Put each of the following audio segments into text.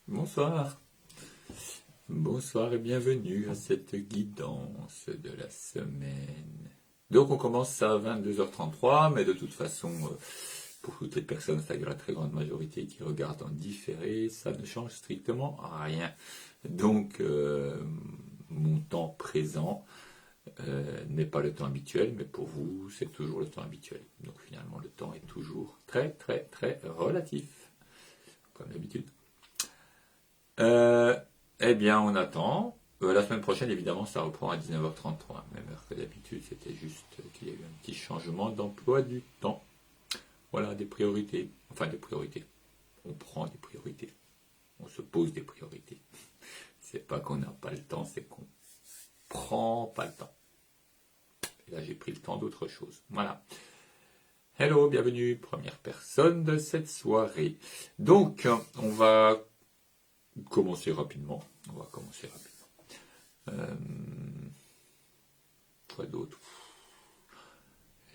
Bonsoir. Bonsoir et bienvenue à cette guidance de la semaine. Donc on commence à 22h33, mais de toute façon, pour toutes les personnes, c'est-à-dire la très grande majorité qui regardent en différé, ça ne change strictement rien. Donc mon temps présent n'est pas le temps habituel, mais pour vous, c'est toujours le temps habituel. Donc finalement, le temps est toujours très très très relatif, comme d'habitude. Euh, eh bien, on attend. La semaine prochaine, évidemment, ça reprend à 19h33, même heure que d'habitude. C'était juste qu'il y a eu un petit changement d'emploi du temps. Voilà, des priorités. Enfin, des priorités. On prend des priorités. On se pose des priorités. C'est pas qu'on n'a pas le temps, c'est qu'on prend pas le temps. Et là, j'ai pris le temps d'autre chose. Voilà. Hello, bienvenue, première personne de cette soirée. Donc, on va commencer rapidement. On va commencer rapidement. Quoi d'autre?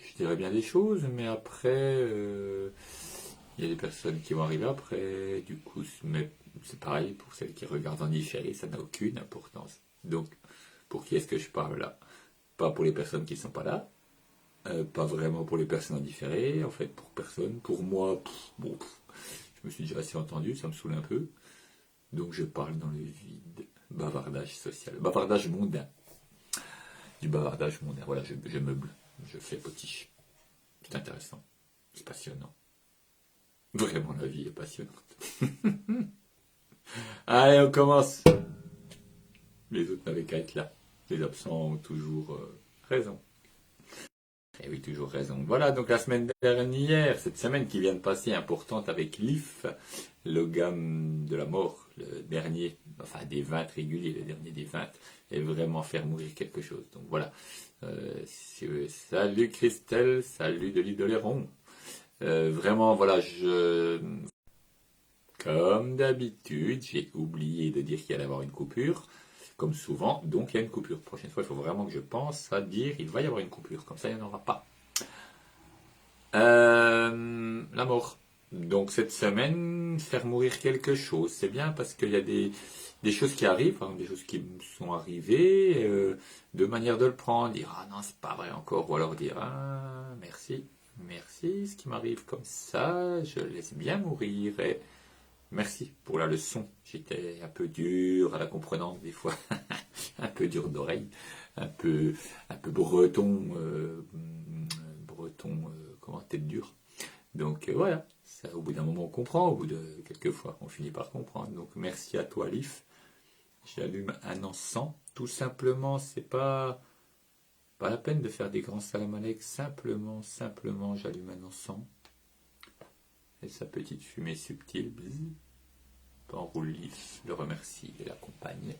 Je dirais bien des choses, mais après, il y a des personnes qui vont arriver après. Du coup, mais c'est pareil pour celles qui regardent en différé, ça n'a aucune importance. Donc, pour qui est-ce que je parle là? Pas pour les personnes qui ne sont pas là, pas vraiment pour les personnes en différé, en fait, pour personne. Pour moi, bon, je me suis déjà assez entendu, ça me saoule un peu. Donc, je parle dans le vide. Bavardage social, bavardage mondain. Du bavardage mondain. Voilà, je meuble, je fais potiche. C'est intéressant, c'est passionnant. Vraiment, la vie est passionnante. Allez, on commence. Les autres n'avaient qu'à être là. Les absents ont toujours raison. Et oui, toujours raison. Voilà, donc la semaine dernière, cette semaine qui vient de passer, importante avec l'IF, le gamme de la mort, le dernier, enfin des 20 réguliers, le dernier des 20, est vraiment faire mourir quelque chose. Donc voilà. Salut Christelle, salut de l'Idoléron. Vraiment, voilà, comme d'habitude, j'ai oublié de dire qu'il allait y avoir une coupure, comme souvent, donc il y a une coupure. Prochaine fois, il faut vraiment que je pense à dire il va y avoir une coupure, comme ça il n'y en aura pas. La mort. Donc cette semaine, faire mourir quelque chose, c'est bien parce qu'il y a des choses qui arrivent, hein, des choses qui me sont arrivées, deux manières de le prendre, dire ah non c'est pas vrai encore, ou alors dire ah merci, merci, ce qui m'arrive comme ça, je laisse bien mourir et merci pour la leçon. J'étais un peu dur à la comprenance des fois, un peu dur d'oreille, un peu breton, comment tête dure. Donc voilà, ça, au bout d'un moment on comprend, au bout de quelques fois on finit par comprendre. Donc merci à toi Lif. J'allume un encens. Tout simplement, c'est pas la peine de faire des grands salam alek. Simplement, j'allume un encens. Et sa petite fumée subtile. Enroule Lif, le remercie et l'accompagne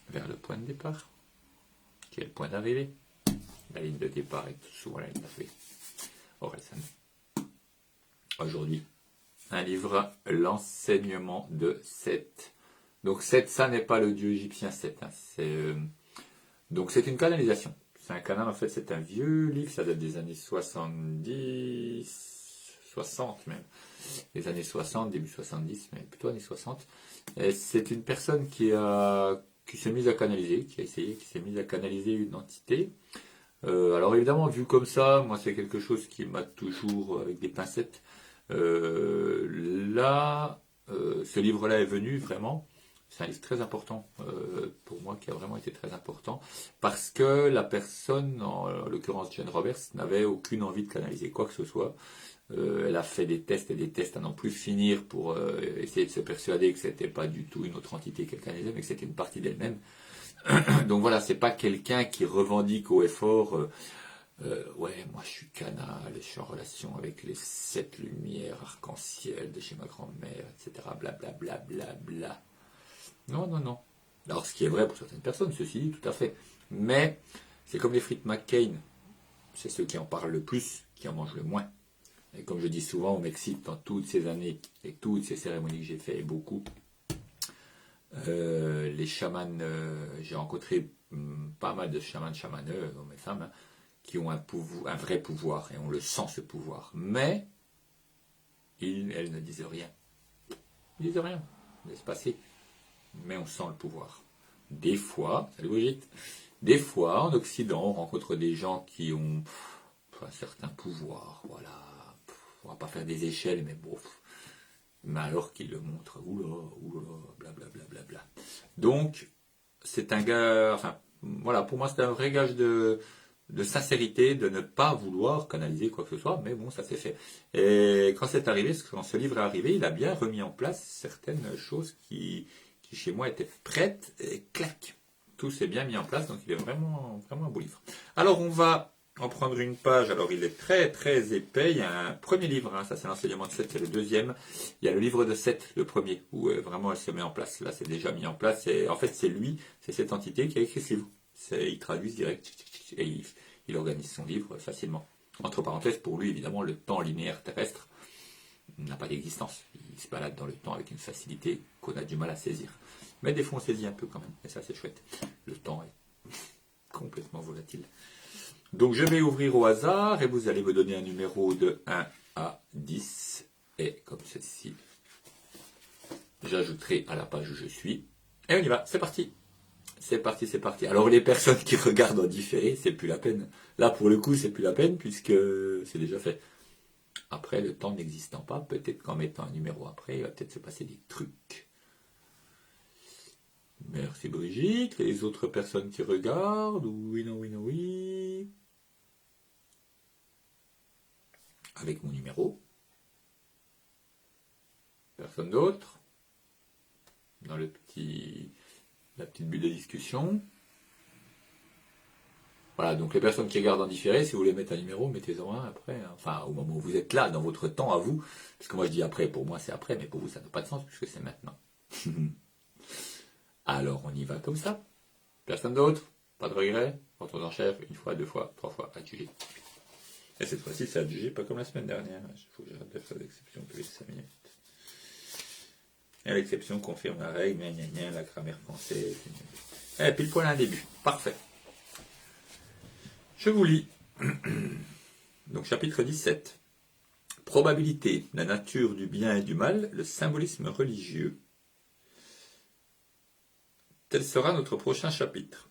vers le point de départ, qui est le point d'arrivée. La ligne de départ est souvent la ligne d'arrivée. Orelsan. Aujourd'hui, un livre, l'enseignement de Seth. Donc Seth, ça n'est pas le dieu égyptien Seth. Hein, donc c'est une canalisation. C'est un canal, en fait, c'est un vieux livre, ça date des années 70, 60 même. Les années 60, début 70, mais plutôt années 60. Et c'est une personne qui s'est mise à canaliser, qui s'est mise à canaliser une entité. Alors évidemment, vu comme ça, moi c'est quelque chose qui m'a toujours avec des pincettes. Ce livre-là est venu vraiment. C'est un livre très important pour moi, qui a vraiment été très important, parce que la personne, en l'occurrence Jane Roberts, n'avait aucune envie de canaliser quoi que ce soit. Elle a fait des tests et des tests à n'en plus finir pour essayer de se persuader que c'était pas du tout une autre entité qu'elle canalisait, mais que c'était une partie d'elle-même. Donc voilà, c'est pas quelqu'un qui revendique haut et fort. Ouais, moi je suis canal, je suis en relation avec les 7 lumières arc-en-ciel de chez ma grand-mère, etc. Blablabla. Bla, bla, bla. Non, non, non. Alors ce qui est vrai pour certaines personnes, ceci dit, tout à fait. Mais c'est comme les frites McCain, c'est ceux qui en parlent le plus, qui en mangent le moins. Et comme je dis souvent au Mexique, dans toutes ces années et toutes ces cérémonies que j'ai fait, et beaucoup, les chamans, j'ai rencontré pas mal de chamans, chamaneux, hommes et femmes, hein, qui ont un vrai pouvoir, et on le sent ce pouvoir. Mais elles ne disent rien. Ils disent rien, laisse passer. Mais on sent le pouvoir. Des fois, salut Brigitte, des fois en Occident, on rencontre des gens qui ont un certain pouvoir, voilà. On va pas faire des échelles, mais bon. Mais alors qu'ils le montrent, oula, oula, blablabla. Bla, bla, bla. Donc, c'est un gars, enfin, voilà, pour moi, c'est un vrai gage de sincérité, de ne pas vouloir canaliser quoi que ce soit, mais bon, ça s'est fait. Et quand c'est arrivé, quand ce livre est arrivé, il a bien remis en place certaines choses qui chez moi étaient prêtes, et clac, tout s'est bien mis en place, donc il est vraiment, vraiment un beau livre. Alors, on va en prendre une page, alors il est très très épais, il y a un premier livre, hein, ça c'est l'enseignement de 7, c'est le deuxième, il y a le livre de 7, le premier, où vraiment elle se met en place, là c'est déjà mis en place, et en fait c'est lui, c'est cette entité qui a écrit ce livre, il traduit direct, et il organise son livre facilement. Entre parenthèses, pour lui évidemment le temps linéaire terrestre n'a pas d'existence, il se balade dans le temps avec une facilité qu'on a du mal à saisir, mais des fois on saisit un peu quand même, et ça c'est chouette, le temps est complètement volatile. Donc je vais ouvrir au hasard et vous allez me donner un numéro de 1 à 10. Et comme ceci, j'ajouterai à la page où je suis. Et on y va, c'est parti. C'est parti, c'est parti. Alors les personnes qui regardent en différé, c'est plus la peine. Là pour le coup, c'est plus la peine puisque c'est déjà fait. Après, le temps n'existant pas, peut-être qu'en mettant un numéro après, il va peut-être se passer des trucs. Merci Brigitte. Les autres personnes qui regardent, oui, non, oui, non, oui. Avec mon numéro. Personne d'autre. Dans la petite bulle de discussion. Voilà, donc les personnes qui regardent en différé, si vous voulez mettre un numéro, mettez-en un après. Enfin, au moment où vous êtes là, dans votre temps à vous. Parce que moi je dis après, pour moi c'est après, mais pour vous ça n'a pas de sens puisque c'est maintenant. Alors on y va comme ça. Personne d'autre. Pas de regret. Retour en chef, une fois, deux fois, trois fois, adjugé. Et cette fois-ci c'est adjugé, pas comme la semaine dernière. Il faut que j'arrête de faire l'exception tous les 5 minutes. Et l'exception confirme la règle, la grammaire française. Et pile poil un début. Parfait. Je vous lis. Donc chapitre 17. Probabilité, la nature du bien et du mal, le symbolisme religieux. Tel sera notre prochain chapitre.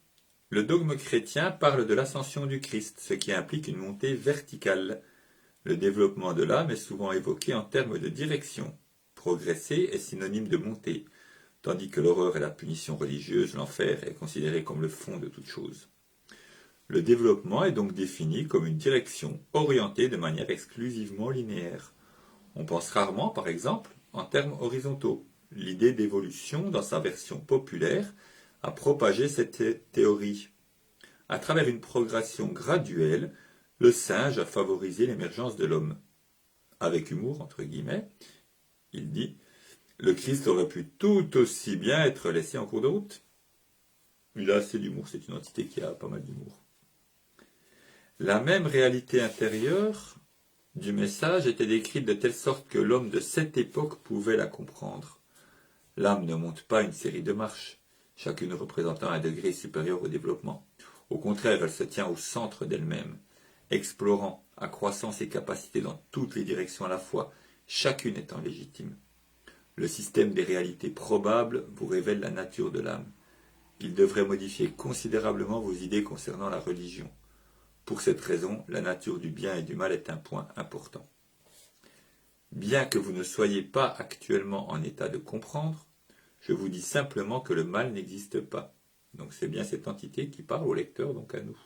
Le dogme chrétien parle de l'ascension du Christ, ce qui implique une montée verticale. Le développement de l'âme est souvent évoqué en termes de direction. Progresser est synonyme de montée, tandis que l'horreur et la punition religieuse, l'enfer, est considéré comme le fond de toute chose. Le développement est donc défini comme une direction orientée de manière exclusivement linéaire. On pense rarement, par exemple, en termes horizontaux. L'idée d'évolution, dans sa version populaire, a propagé cette théorie. À travers une progression graduelle, le singe a favorisé l'émergence de l'homme. Avec humour, entre guillemets, il dit « Le Christ aurait pu tout aussi bien être laissé en cours de route ». Il a assez d'humour, c'est une entité qui a pas mal d'humour. La même réalité intérieure du message était décrite de telle sorte que l'homme de cette époque pouvait la comprendre. L'âme ne monte pas une série de marches, chacune représentant un degré supérieur au développement. Au contraire, elle se tient au centre d'elle-même, explorant, accroissant ses capacités dans toutes les directions à la fois, chacune étant légitime. Le système des réalités probables vous révèle la nature de l'âme. Il devrait modifier considérablement vos idées concernant la religion. Pour cette raison, la nature du bien et du mal est un point important. Bien que vous ne soyez pas actuellement en état de comprendre, je vous dis simplement que le mal n'existe pas. Donc c'est bien cette entité qui parle au lecteur, donc à nous.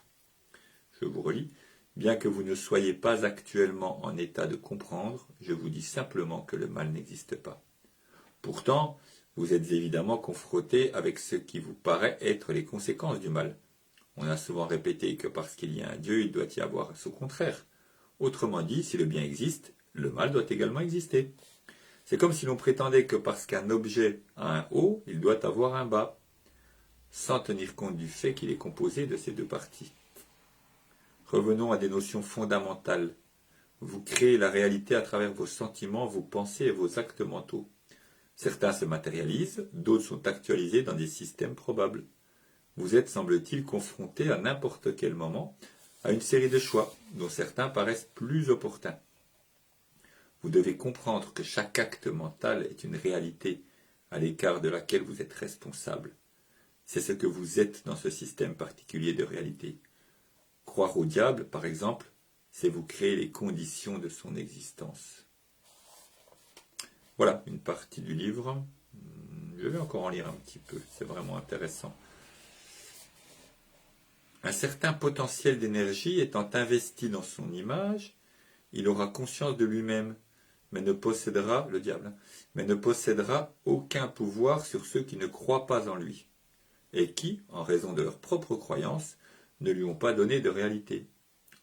Je vous relis. Bien que vous ne soyez pas actuellement en état de comprendre, je vous dis simplement que le mal n'existe pas. Pourtant, vous êtes évidemment confronté avec ce qui vous paraît être les conséquences du mal. On a souvent répété que parce qu'il y a un Dieu, il doit y avoir son contraire. Autrement dit, si le bien existe, le mal doit également exister. C'est comme si l'on prétendait que parce qu'un objet a un haut, il doit avoir un bas, sans tenir compte du fait qu'il est composé de ces deux parties. Revenons à des notions fondamentales. Vous créez la réalité à travers vos sentiments, vos pensées et vos actes mentaux. Certains se matérialisent, d'autres sont actualisés dans des systèmes probables. Vous êtes, semble-t-il, confronté à n'importe quel moment à une série de choix, dont certains paraissent plus opportuns. Vous devez comprendre que chaque acte mental est une réalité à l'écart de laquelle vous êtes responsable. C'est ce que vous êtes dans ce système particulier de réalité. Croire au diable, par exemple, c'est vous créer les conditions de son existence. Voilà une partie du livre. Je vais encore en lire un petit peu, c'est vraiment intéressant. Un certain potentiel d'énergie étant investi dans son image, il aura conscience de lui-même, mais ne possédera, le diable, mais ne possédera aucun pouvoir sur ceux qui ne croient pas en lui, et qui, en raison de leur propre croyance, ne lui ont pas donné de réalité.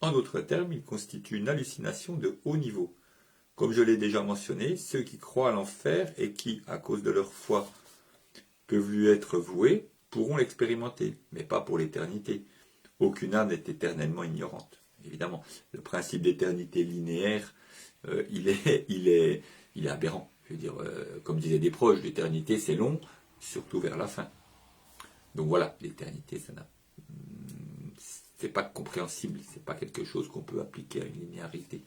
En d'autres termes, il constitue une hallucination de haut niveau. Comme je l'ai déjà mentionné, ceux qui croient à l'enfer et qui, à cause de leur foi, peuvent lui être voués, pourront l'expérimenter, mais pas pour l'éternité. Aucune âme n'est éternellement ignorante. Évidemment, le principe d'éternité linéaire, il est aberrant. Je veux dire, comme disaient des proches, l'éternité c'est long, surtout vers la fin. Donc voilà, l'éternité, c'est pas compréhensible, c'est pas quelque chose qu'on peut appliquer à une linéarité.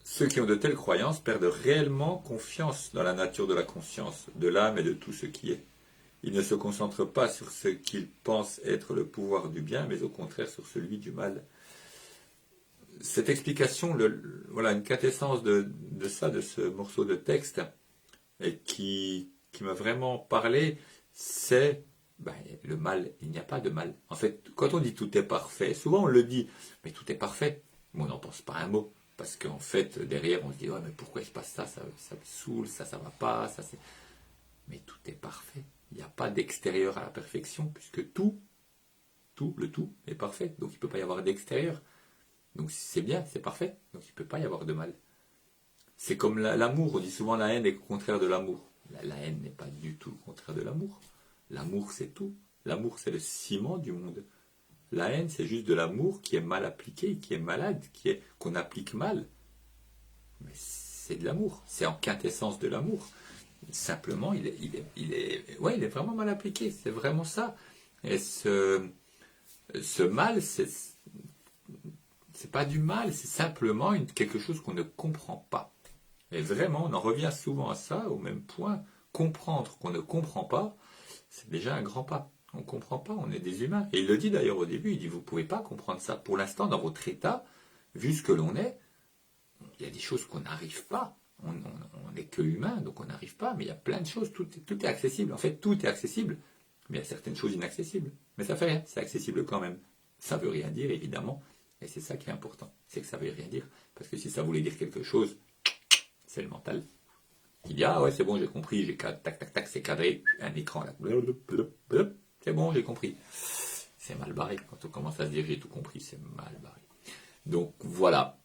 Ceux qui ont de telles croyances perdent réellement confiance dans la nature de la conscience, de l'âme et de tout ce qui est. Ils ne se concentrent pas sur ce qu'ils pensent être le pouvoir du bien, mais au contraire sur celui du mal. Cette explication, voilà une quintessence de ça, de ce morceau de texte, et qui m'a vraiment parlé, c'est le mal. Il n'y a pas de mal. En fait, quand on dit tout est parfait, souvent on le dit, mais tout est parfait, mais on n'en pense pas un mot. Parce qu'en fait, derrière, on se dit, ouais, mais pourquoi il se passe ça, ça me saoule, ça va pas, ça c'est... Mais tout est parfait. Il n'y a pas d'extérieur à la perfection, puisque le tout est parfait. Donc il ne peut pas y avoir d'extérieur. Donc c'est bien, c'est parfait. Donc il ne peut pas y avoir de mal. C'est comme l'amour. On dit souvent la haine est le contraire de l'amour. La haine n'est pas du tout le contraire de l'amour. L'amour, c'est tout. L'amour, c'est le ciment du monde. La haine, c'est juste de l'amour qui est mal appliqué, qui est malade, qu'on applique mal. Mais c'est de l'amour. C'est en quintessence de l'amour. Simplement, il est vraiment mal appliqué. C'est vraiment ça. Et ce mal, c'est pas du mal, c'est simplement quelque chose qu'on ne comprend pas. Et vraiment, on en revient souvent à ça, au même point. Comprendre qu'on ne comprend pas, c'est déjà un grand pas. On ne comprend pas, on est des humains. Et il le dit d'ailleurs au début, il dit, vous ne pouvez pas comprendre ça. Pour l'instant, dans votre état, vu ce que l'on est, il y a des choses qu'on n'arrive pas. On n'est que humain, donc on n'arrive pas, mais il y a plein de choses, tout est accessible. En fait, tout est accessible, mais il y a certaines choses inaccessibles. Mais ça fait rien, c'est accessible quand même. Ça ne veut rien dire, évidemment, et c'est ça qui est important, c'est que ça ne veut rien dire. Parce que si ça voulait dire quelque chose, c'est le mental. Il dit, ah ouais, c'est bon, j'ai compris, tac, tac, tac, c'est cadré, un écran là. C'est bon, j'ai compris. C'est mal barré. Quand on commence à se dire j'ai tout compris, c'est mal barré. Donc voilà.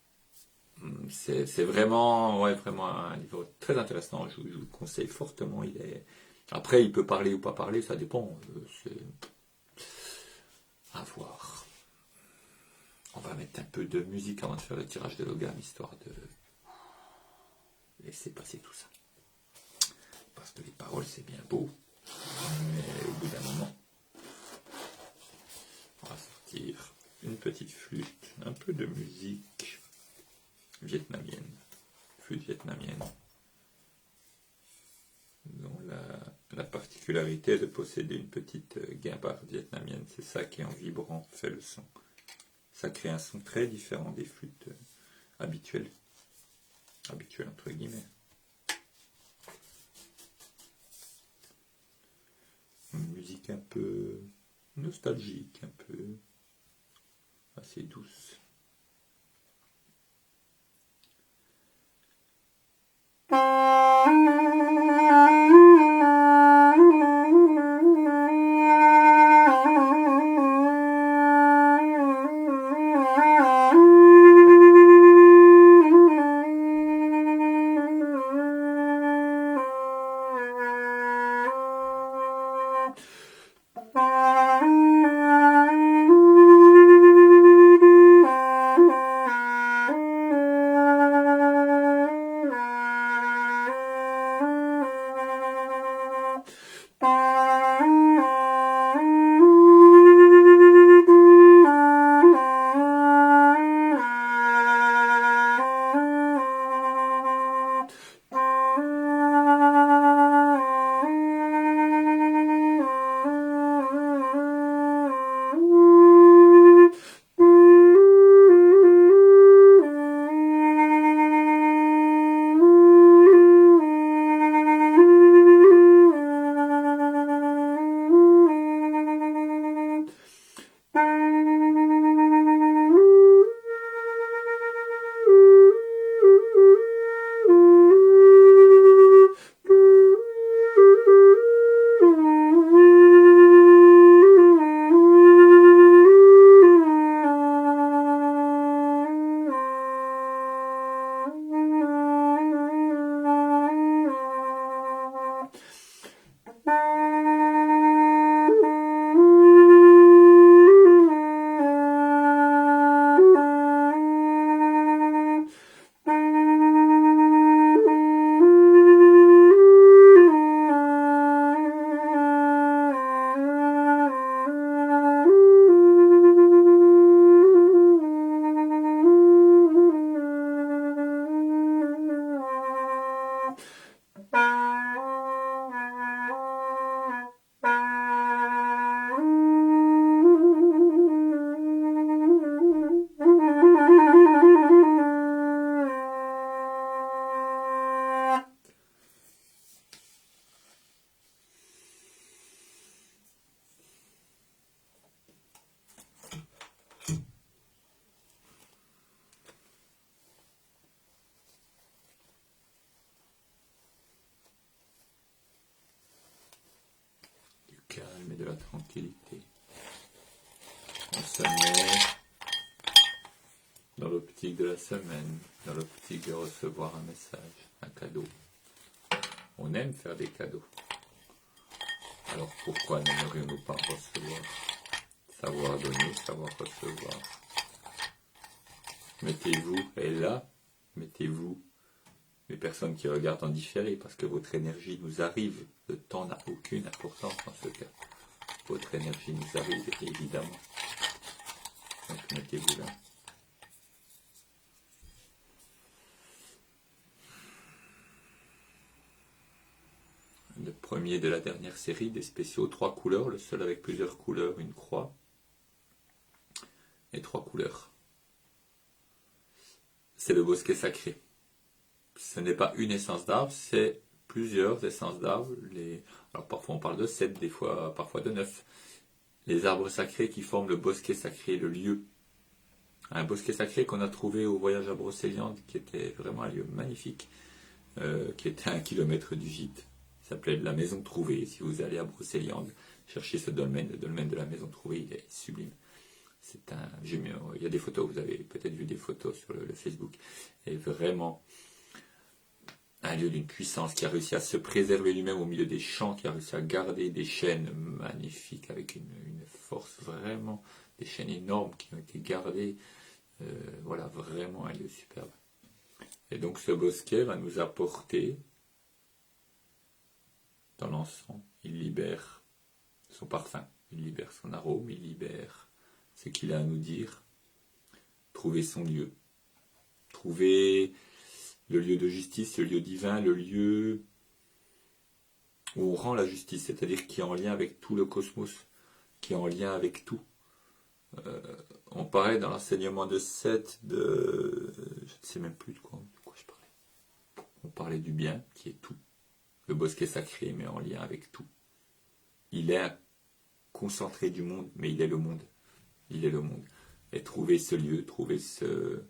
C'est vraiment un livre très intéressant. Je vous le conseille fortement. Après, il peut parler ou pas parler, ça dépend. C'est à voir. On va mettre un peu de musique avant de faire le tirage de Logan, histoire de laisser passer tout ça. Parce que les paroles, c'est bien beau. Mais au bout d'un moment, on va sortir une petite flûte, un peu de musique vietnamienne, flûte vietnamienne, dont la particularité est de posséder une petite guimbarde vietnamienne. C'est ça qui, en vibrant, fait le son. Ça crée un son très différent des flûtes habituelles entre guillemets. Une musique un peu nostalgique, un peu assez douce. calme et de la tranquillité. On se met dans l'optique de la semaine, dans l'optique de recevoir un message, un cadeau. On aime faire des cadeaux. Alors pourquoi n'aimerions-nous pas recevoir? Savoir donner, savoir recevoir. Mettez-vous, et là, mettez-vous, les personnes qui regardent en différé, parce que votre énergie nous arrive. Le temps n'a aucune importance dans ce cas. Votre énergie nous arrive, évidemment. Donc mettez-vous là. Le premier de la dernière série des spéciaux, 3 couleurs, le seul avec plusieurs couleurs, une croix, et 3 couleurs. C'est le bosquet sacré. Ce n'est pas une essence d'arbre, c'est plusieurs essences d'arbres. Alors parfois on parle de 7, des fois, parfois de 9. Les arbres sacrés qui forment le bosquet sacré, le lieu. Un bosquet sacré qu'on a trouvé au voyage à Brocéliande, qui était vraiment un lieu magnifique, qui était à 1 kilomètre du gîte. Il s'appelait la Maison Trouvée. Si vous allez à Brocéliande, cherchez ce dolmen, le dolmen de la Maison Trouvée, il est sublime. Il y a des photos, vous avez peut-être vu des photos sur le Facebook. Et vraiment un lieu d'une puissance qui a réussi à se préserver lui-même au milieu des champs, qui a réussi à garder des chênes magnifiques avec une force vraiment, des chênes énormes qui ont été gardés. Voilà, vraiment un lieu superbe. Et donc ce bosquet va nous apporter, dans l'encens, il libère son parfum, il libère son arôme, il libère ce qu'il a à nous dire. Trouver son lieu, trouver le lieu de justice, le lieu divin, le lieu où on rend la justice, c'est-à-dire qui est en lien avec tout le cosmos, qui est en lien avec tout. On parlait dans l'enseignement de Seth de... Je ne sais même plus de quoi je parlais. On parlait du bien, qui est tout. Le bosquet sacré, mais en lien avec tout. Il est un concentré du monde, mais il est le monde. Il est le monde. Et trouver ce lieu, trouver ce...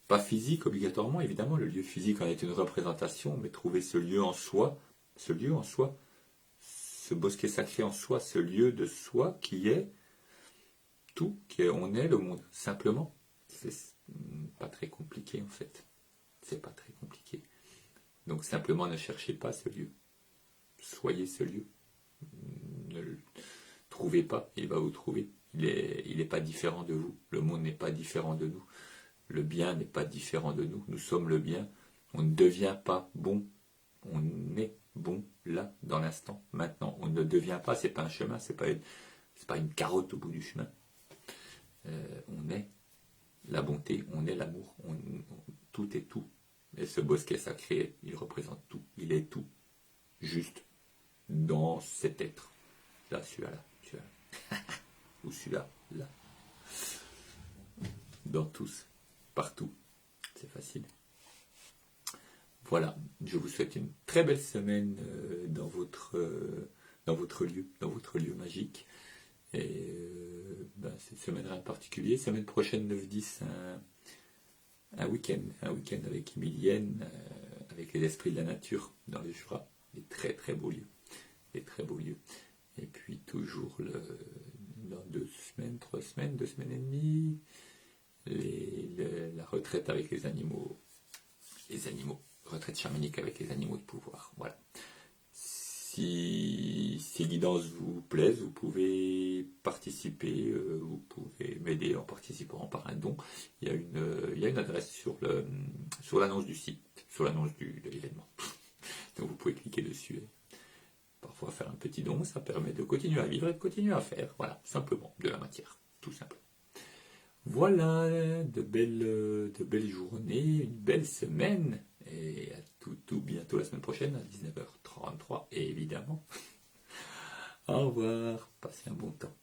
Pas physique obligatoirement, évidemment, le lieu physique en est une représentation, mais trouver ce lieu en soi, ce bosquet sacré en soi, ce lieu de soi qui est tout, on est le monde, simplement. C'est pas très compliqué en fait. C'est pas très compliqué. Donc simplement ne cherchez pas ce lieu. Soyez ce lieu. Ne le trouvez pas, il va vous trouver. Il est pas différent de vous. Le monde n'est pas différent de nous. Le bien n'est pas différent de nous. Nous sommes le bien. On ne devient pas bon. On est bon là, dans l'instant, maintenant. On ne devient pas, c'est pas un chemin, c'est pas une carotte au bout du chemin. On est la bonté, on est l'amour, tout est tout. Et ce bosquet sacré, il représente tout, il est tout, juste dans cet être. Là, celui-là, ou celui-là, là. Dans tous, partout. C'est facile. Voilà, je vous souhaite une très belle semaine dans votre lieu magique. Et cette semaine en particulier, semaine prochaine 9-10, un week-end avec Emilienne, avec les esprits de la nature dans le Jura, des très très beaux lieux, Et puis toujours dans 2 semaines, 3 semaines, 2 semaines et demie, la retraite avec les animaux, retraite chamanique avec les animaux de pouvoir, voilà. Si ces guidances vous plaisent, vous pouvez participer, vous pouvez m'aider en participant par un don. Il y a une adresse sur l'annonce du site, sur l'annonce de l'événement. Donc vous pouvez cliquer dessus et parfois faire un petit don, ça permet de continuer à vivre et de continuer à faire, voilà, simplement, de la matière, tout simplement. Voilà, de belles journées, une belle semaine, et à tout bientôt la semaine prochaine à 19h33, évidemment. Au revoir, passez un bon temps.